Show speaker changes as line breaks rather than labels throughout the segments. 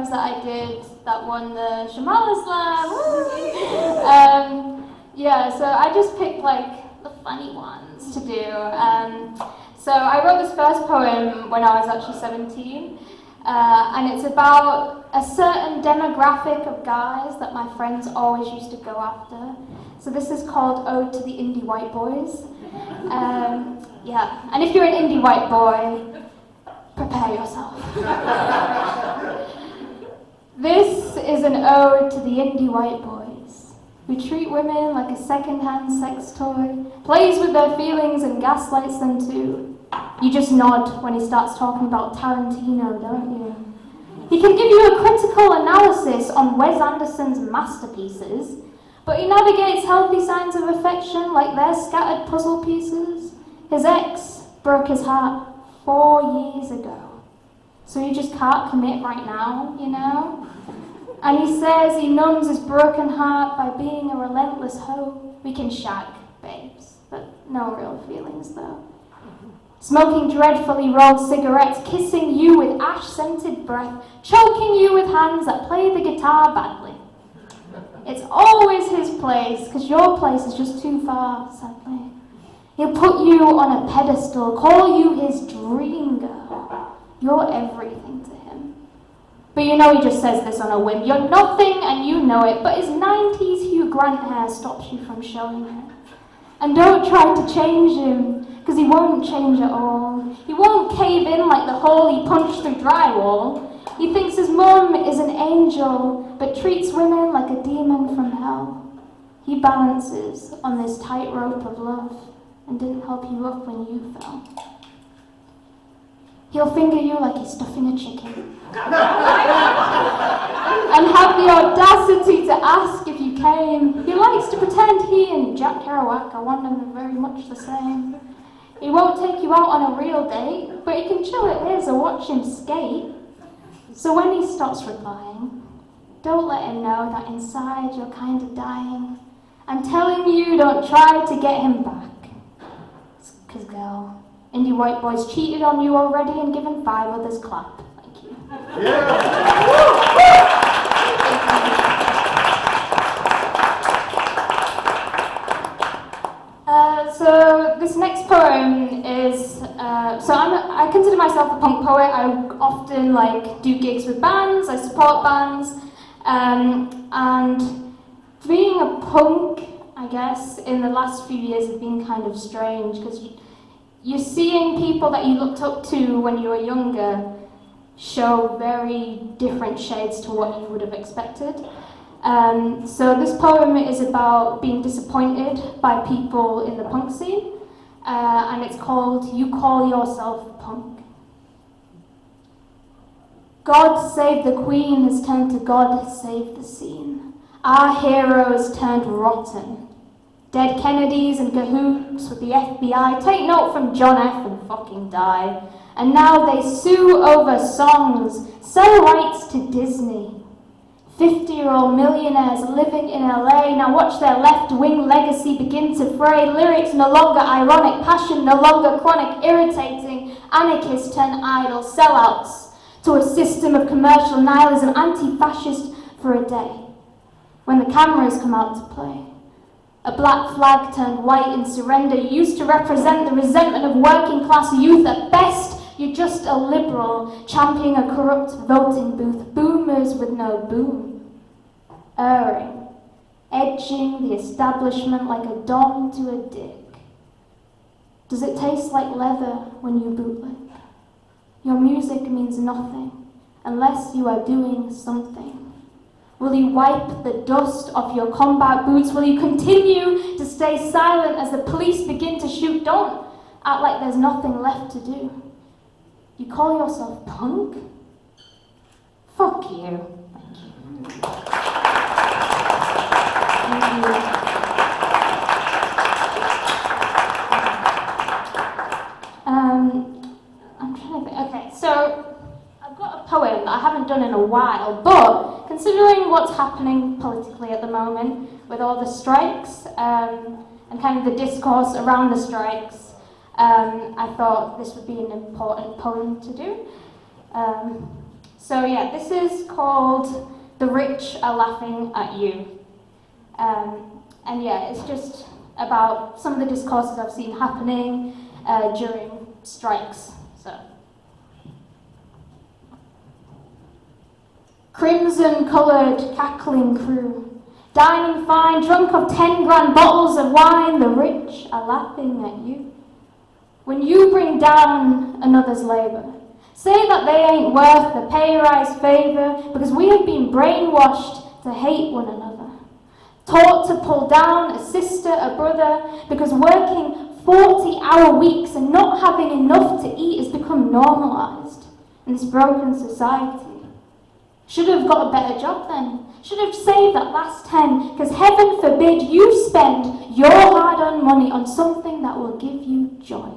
poems that I did that won the Shamala Slam. Yeah, so I just picked like the funny ones to do. So I wrote this first poem when I was actually 17, and it's about a certain demographic of guys that my friends always used to go after. So this is called Ode to the Indie White Boys. Yeah, and if you're an indie white boy, prepare yourself. This is an ode to the indie white boys who treat women like a second-hand sex toy, plays with their feelings and gaslights them too. You just nod when he starts talking about Tarantino, don't you? He can give you a critical analysis on Wes Anderson's masterpieces, but he navigates healthy signs of affection like their scattered puzzle pieces. His ex broke his heart 4 years ago, so he just can't commit right now, you know? And he says he numbs his broken heart by being a relentless hoe. We can shag, babes, but no real feelings though. Smoking dreadfully rolled cigarettes, kissing you with ash-scented breath, choking you with hands that play the guitar badly. It's always his place, because your place is just too far, sadly. He'll put you on a pedestal, call you his dream girl. You're everything to him. But you know he just says this on a whim. You're nothing and you know it, but his 90s Hugh Grant hair stops you from showing it. And don't try to change him, because he won't change at all. He won't cave in like the hole he punched through drywall. He thinks his mum is an angel, but treats women like a demon from hell. He balances on this tightrope of love and didn't help you up when you fell. He'll finger you like he's stuffing a chicken. And have the audacity to ask if you came. He likes to pretend he and Jack Kerouac are one and very much the same. He won't take you out on a real date, but he can chill at his or watch him skate. So when he stops replying, don't let him know that inside you're kind of dying. I'm telling you, don't try to get him back. Because, girl, indie white boys cheated on you already and given 5 others clap. Thank you. Yeah. So this next poem is, I consider myself a punk poet. I often do gigs with bands, I support bands, and being a punk, I guess, in the last few years has been kind of strange, because you're seeing people that you looked up to when you were younger show very different shades to what you would have expected. So this poem is about being disappointed by people in the punk scene, and it's called You Call Yourself Punk. God Save the Queen has turned to God Save the Scene. Our heroes turned rotten. Dead Kennedys and cahoots with the FBI. Take note from John F. and fucking die. And now they sue over songs, sell rights to Disney. 50-year-old millionaires living in LA now watch their left-wing legacy begin to fray. Lyrics no longer ironic, passion no longer chronic, irritating. Anarchists turn idle, sellouts to a system of commercial nihilism, anti-fascist for a day. When the cameras come out to play, a black flag turned white in surrender. You used to represent the resentment of working class youth. At best, you're just a liberal championing a corrupt voting booth. Boomers with no boom. Erring, edging the establishment like a dom to a dick. Does it taste like leather when you bootleg? Your music means nothing unless you are doing something. Will you wipe the dust off your combat boots? Will you continue to stay silent as the police begin to shoot? Don't act like there's nothing left to do. You call yourself punk? Fuck you. Thank you. Thank you. I'm trying to think. Okay, so I've got a poem that I haven't done in a while, but considering what's happening politically at the moment with all the strikes and kind of the discourse around the strikes, I thought this would be an important poem to do. So yeah, this is called The Rich Are Laughing at You. And yeah, it's just about some of the discourses I've seen happening during strikes. So, crimson-coloured, cackling crew, dining fine, drunk of 10 grand bottles of wine, the rich are laughing at you. When you bring down another's labour, say that they ain't worth the pay rise favour, because we have been brainwashed to hate one another. Taught to pull down a sister, a brother, because working 40-hour weeks and not having enough to eat has become normalised in this broken society. Should have got a better job then. Should have saved that last 10, because heaven forbid you spend your hard-earned money on something that will give you joy.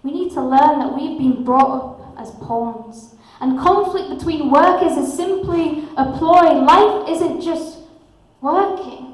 We need to learn that we've been brought up as pawns, and conflict between workers is simply a ploy. Life isn't just working.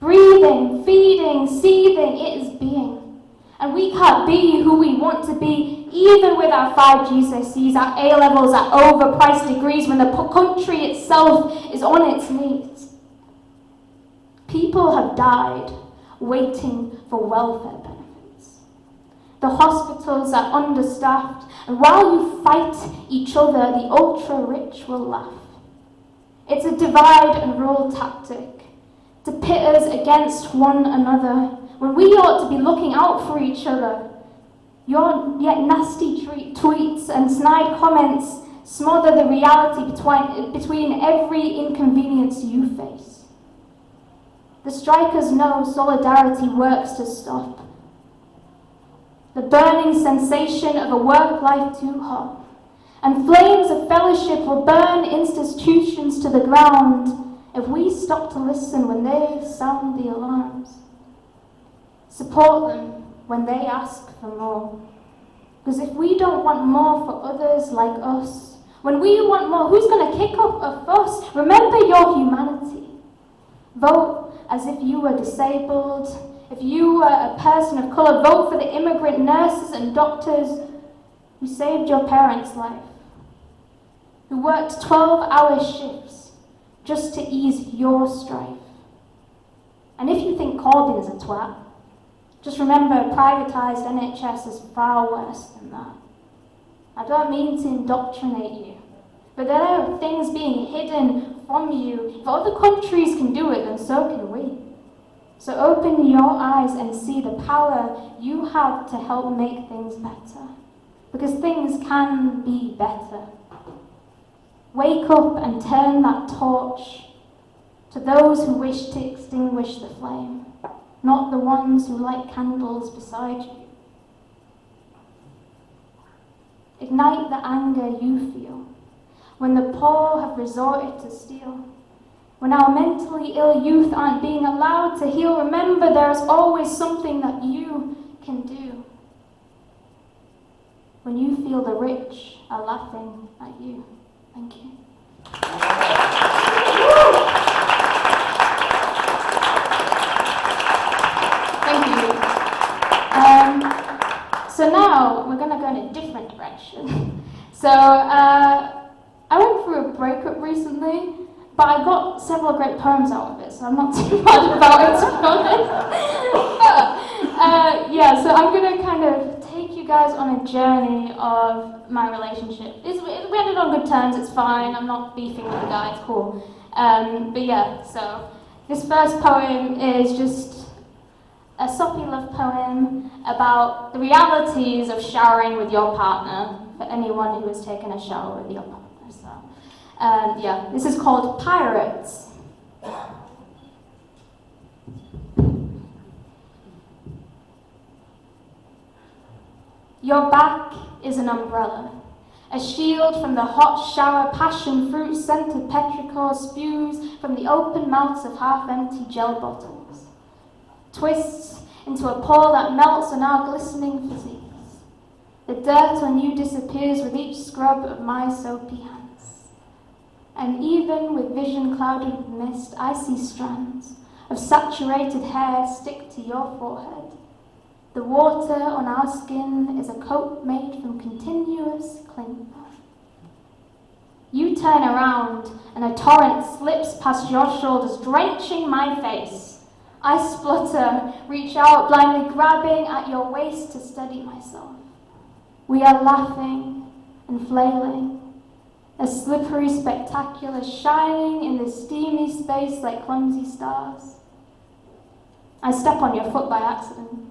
Breathing, feeding, seething, it is being. And we can't be who we want to be, even with our 5 GCSEs, our A-levels, our overpriced degrees, when the country itself is on its knees. People have died waiting for welfare benefits. The hospitals are understaffed, and while you fight each other, the ultra-rich will laugh. It's a divide and rule tactic to pit us against one another, when we ought to be looking out for each other. Your yet nasty tweets and snide comments smother the reality between every inconvenience you face. The strikers know solidarity works to stop the burning sensation of a work life too hot, and flames of fellowship will burn institutions to the ground if we stop to listen when they sound the alarms. Support them when they ask for more. Because if we don't want more for others like us, when we want more, who's going to kick up a fuss? Remember your humanity. Vote as if you were disabled. If you were a person of colour, vote for the immigrant nurses and doctors who saved your parents' life, who worked 12-hour shifts just to ease your strife. And if you think Corbyn's a twat, just remember, privatised NHS is far worse than that. I don't mean to indoctrinate you, but there are things being hidden from you. If other countries can do it, then so can we. So open your eyes and see the power you have to help make things better, because things can be better. Wake up and turn that torch to those who wish to extinguish the flame, not the ones who light candles beside you. Ignite the anger you feel when the poor have resorted to steal. When our mentally ill youth aren't being allowed to heal, remember there is always something that you can do. When you feel the rich are laughing at you. Thank you. Thank you. So now we're going to go in a different direction. So I went through a breakup recently, but I got several great poems out of it, so I'm not too mad about it, to be honest. Yeah, so I'm going to kind of take you guys on a journey of my relationship. We ended on good terms, it's fine, I'm not beefing with the guy, it's cool. But yeah, so this first poem is just a soppy love poem about the realities of showering with your partner, for anyone who has taken a shower with your partner. So, yeah, this is called Pirates. Your back is an umbrella, a shield from the hot shower, passion fruit scented petrichor spews from the open mouths of half-empty gel bottles, twists into a pour that melts on our glistening physiques. The dirt on you disappears with each scrub of my soapy hands. And even with vision clouded with mist, I see strands of saturated hair stick to your forehead. The water on our skin is a coat made from continuous clinging. You turn around and a torrent slips past your shoulders, drenching my face. I splutter, reach out, blindly grabbing at your waist to steady myself. We are laughing and flailing, a slippery spectacular shining in the steamy space like clumsy stars. I step on your foot by accident.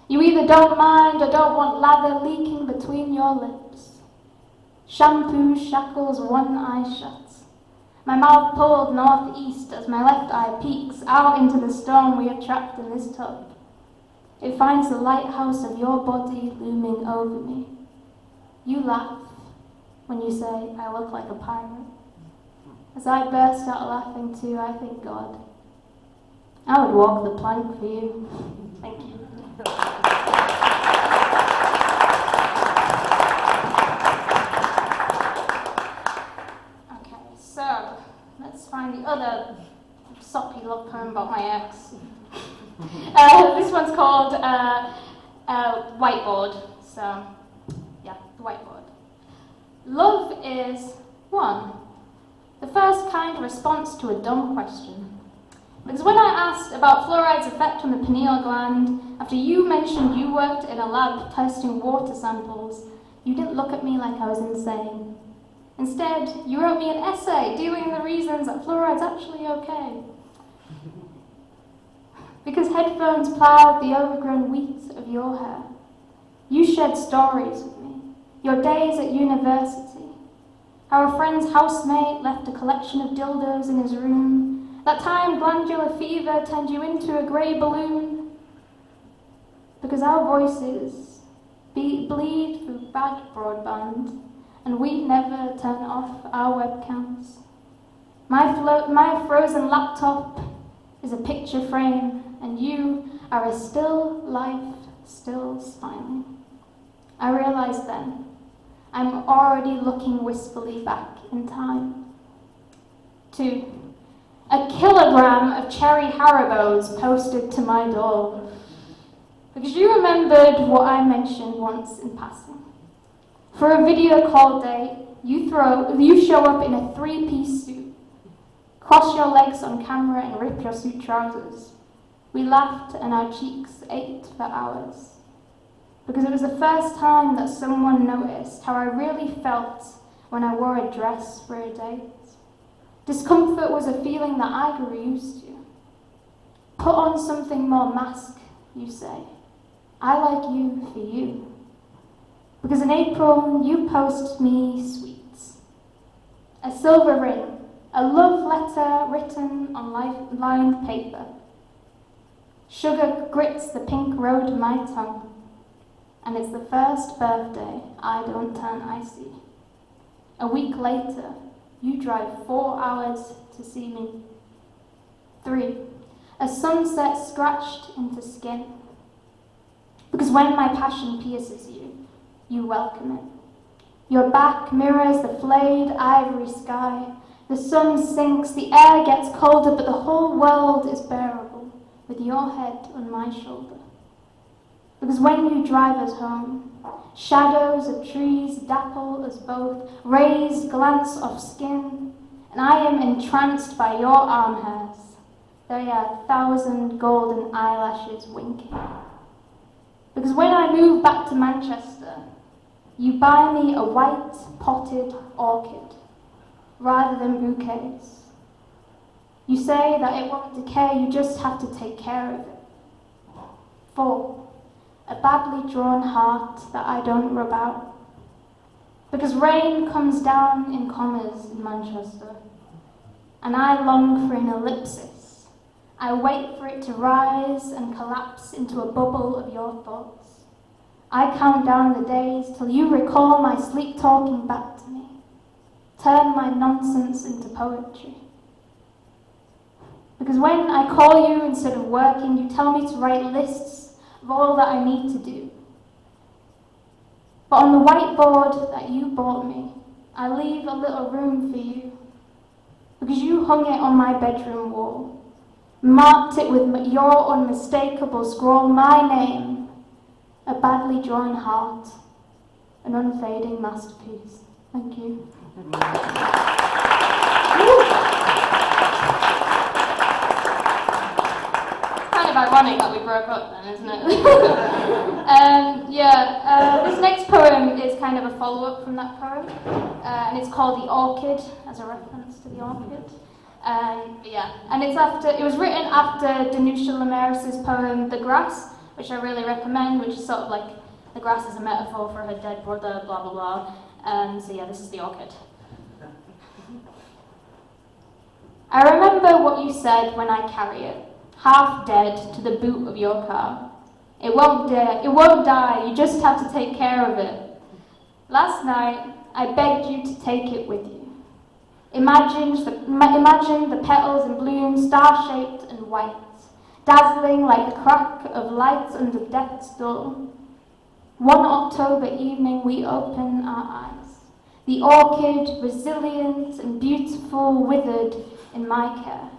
You either don't mind or don't want lather leaking between your lips. Shampoo shackles one eye shut. My mouth pulled northeast as my left eye peeks out into the storm we have trapped in this tub. It finds the lighthouse of your body looming over me. You laugh when you say I look like a pirate. As I burst out laughing too, I thank God. I would walk the plank for you. Thank you. Okay, so let's find the other soppy love poem about my ex. This one's called Whiteboard. So, yeah, the whiteboard. Love is 1. The first kind response to a dumb question. Because when I asked about fluoride's effect on the pineal gland, after you mentioned you worked in a lab testing water samples, you didn't look at me like I was insane. Instead, you wrote me an essay detailing the reasons that fluoride's actually okay. Because headphones ploughed the overgrown wheat of your hair. You shared stories with me, your days at university, how a friend's housemate left a collection of dildos in his room, that time glandular fever turned you into a grey balloon. Because our voices bleed through bad broadband, and we never turn off our webcams. My frozen laptop is a picture frame, and you are a still life, still smiling. I realized then, I'm already looking wistfully back in time. 2. A kilogram of cherry Haribos posted to my door. Because you remembered what I mentioned once in passing. For a video call date, you show up in a 3-piece suit, cross your legs on camera and rip your suit trousers. We laughed and our cheeks ached for hours. Because it was the first time that someone noticed how I really felt when I wore a dress for a date. Discomfort was a feeling that I grew used to. Put on something more mask, you say. I like you for you. Because in April, you post me sweets. A silver ring, a love letter written on lined paper. Sugar grits the pink road of my tongue. And it's the first birthday I don't turn icy. A week later, you drive 4 hours to see me. 3. A sunset scratched into skin. Because when my passion pierces you, you welcome it. Your back mirrors the flayed ivory sky. The sun sinks, the air gets colder, but the whole world is bearable with your head on my shoulder. Because when you drive us home, shadows of trees dapple us both, raised glance of skin, and I am entranced by your arm hairs. They are 1,000 golden eyelashes winking. Because when I move back to Manchester, you buy me a white potted orchid rather than bouquets. You say that it won't decay, you just have to take care of it. 4. A badly drawn heart that I don't rub out. Because rain comes down in commas in Manchester, and I long for an ellipsis. I wait for it to rise and collapse into a bubble of your thoughts. I count down the days till you recall my sleep talking back to me. Turn my nonsense into poetry. Because when I call you instead of working, you tell me to write lists of all that I need to do. But on the whiteboard that you bought me, I leave a little room for you. Because you hung it on my bedroom wall, marked it with your unmistakable scrawl, my name, a badly drawn heart, an unfading masterpiece. Thank you. Kind of ironic that we broke up then, isn't it? This next poem is kind of a follow-up from that poem, and it's called The Orchid, as a reference to the orchid. And it was written after Danusha Lamaris's poem The Grass, which I really recommend, which is sort of like the grass is a metaphor for her dead brother, blah blah blah. This is The Orchid. I remember what you said when I carry it, half dead, to the boot of your car. It won't die, you just have to take care of it. Last night, I begged you to take it with you. Imagine the petals and blooms, star-shaped and white, dazzling like the crack of lights under death's door. One October evening, we open our eyes. The orchid, resilient and beautiful, withered in my care.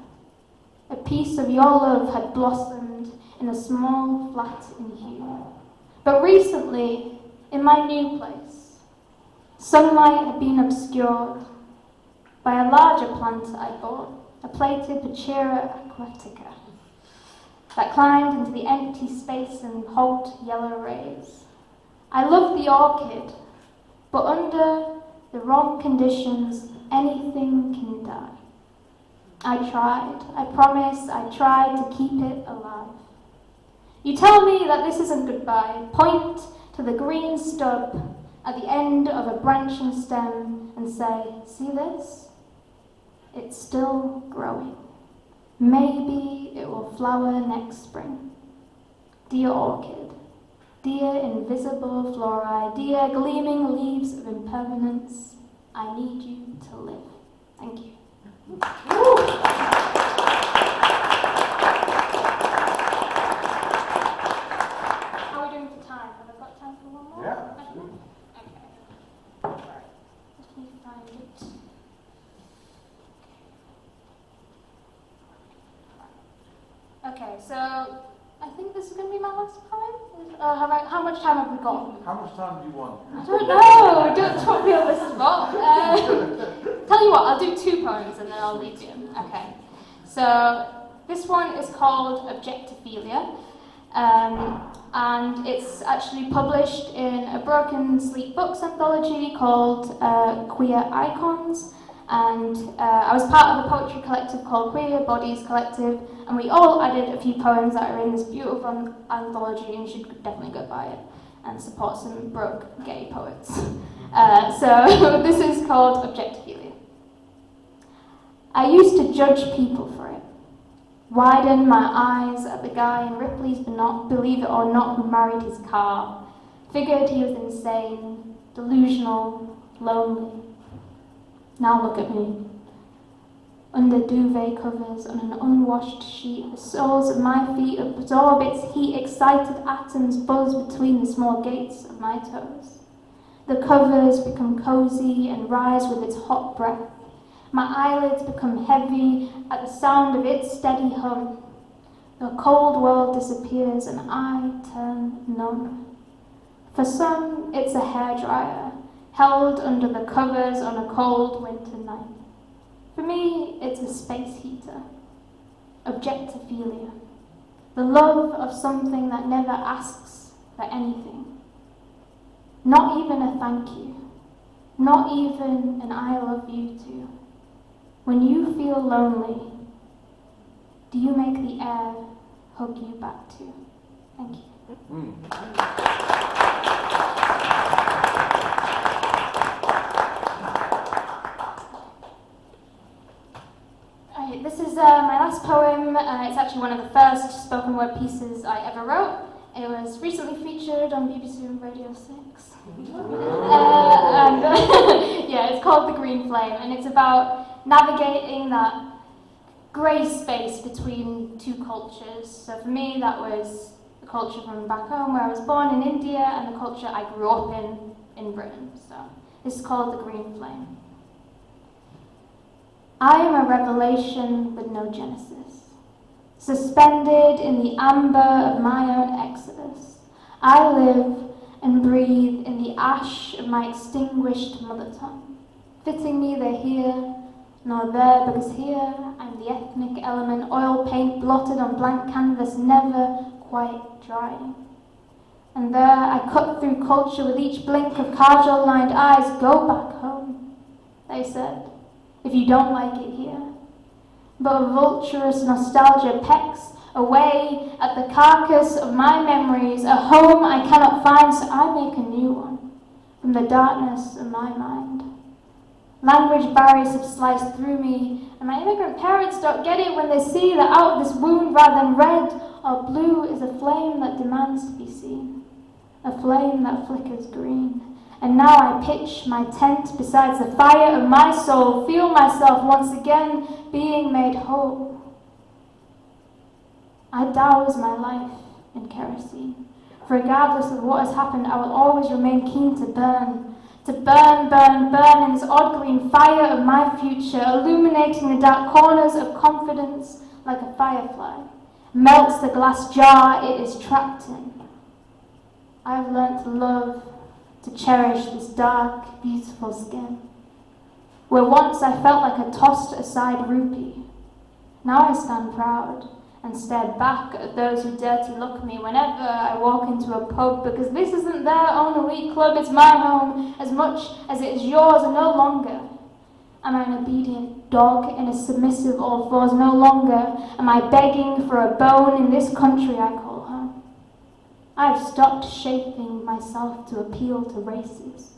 A piece of your love had blossomed in a small flat in hue. But recently, in my new place, sunlight had been obscured by a larger plant I bought, a plated Pachira aquatica, that climbed into the empty space and hot yellow rays. I love the orchid, but under the wrong conditions, anything can die. I promise I tried to keep it alive. You tell me that this isn't goodbye. Point to the green stub at the end of a branching stem and say, see this? It's still growing. Maybe it will flower next spring. Dear orchid, dear invisible flori, dear gleaming leaves of impermanence, I need you to live. Thank you. How are we doing for time? Have I got time for one more?
Yeah, absolutely.
Okay. Right. Let me find it. Okay, so I think this is going to be my last poem. How much time have we got?
How much time do you want?
I don't know. Don't put me on the spot. Tell you what, I'll do 2 poems and then I'll leave you. Okay. So this one is called Objectophilia, and it's actually published in a Broken Sleep Books anthology called Queer Icons. And I was part of a poetry collective called Queer Bodies Collective, and we all added a few poems that are in this beautiful anthology, and you should definitely go buy it and support some broke gay poets. So this is called Objectophilia. I used to judge people for it, widen my eyes at the guy in Ripley's Believe It or Not who married his car, figured he was insane, delusional, lonely. Now look at me. Under duvet covers on an unwashed sheet, the soles of my feet absorb its heat, excited atoms buzz between the small gates of my toes. The covers become cozy and rise with its hot breath. My eyelids become heavy at the sound of its steady hum. The cold world disappears and I turn numb. For some, it's a hairdryer, held under the covers on a cold winter night. For me, it's a space heater. Objectophilia. The love of something that never asks for anything. Not even a thank you. Not even an I love you too. When you feel lonely, do you make the air hug you back too? Thank you. This is my last poem. It's actually one of the first spoken word pieces I ever wrote. It was recently featured on BBC Radio 6. It's called The Green Flame, and it's about navigating that grey space between 2 cultures. So for me, that was the culture from back home where I was born in India and the culture I grew up in Britain. So this is called The Green Flame. I am a revelation with no genesis, suspended in the amber of my own exodus. I live and breathe in the ash of my extinguished mother tongue. Fitting neither here nor there, because here I'm the ethnic element, oil paint blotted on blank canvas, never quite drying. And there I cut through culture with each blink of kajal-lined eyes. Go back home, they said, if you don't like it here. But a vulturous nostalgia pecks away at the carcass of my memories, a home I cannot find, so I make a new one from the darkness of my mind. Language barriers have sliced through me, and my immigrant parents don't get it when they see that out of this wound, rather than red or blue, is a flame that demands to be seen, a flame that flickers green. And now I pitch my tent beside the fire of my soul, feel myself once again being made whole. I douse my life in kerosene, for regardless of what has happened, I will always remain keen to burn, burn in this odd green fire of my future, illuminating the dark corners of confidence like a firefly, melts the glass jar it is trapped in. I have learnt to love, to cherish this dark, beautiful skin, where once I felt like a tossed aside rupee. Now I stand proud and stare back at those who dirty look me whenever I walk into a pub, because this isn't their own elite club, it's my home as much as it is yours, and no longer am I an obedient dog in a submissive all fours, no longer am I begging for a bone in this country I call home. I have stopped shaping myself to appeal to races.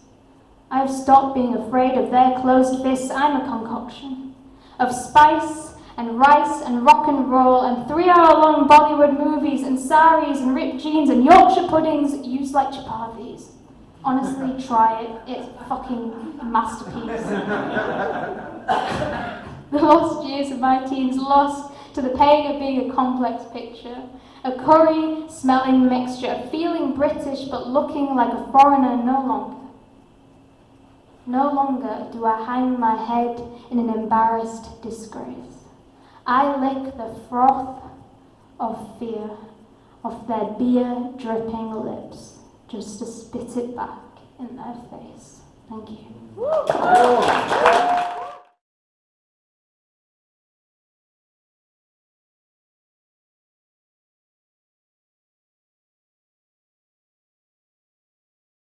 I have stopped being afraid of their closed fists. I'm a concoction of spice and rice and rock and roll and 3-hour-long Bollywood movies and saris and ripped jeans and Yorkshire puddings used like chapatis. Honestly, try it. It's a fucking masterpiece. The lost years of my teens lost to the pain of being a complex picture. A curry-smelling mixture, feeling British but looking like a foreigner no longer. No longer do I hang my head in an embarrassed disgrace. I lick the froth of fear off their beer-dripping lips just to spit it back in their face. Thank you.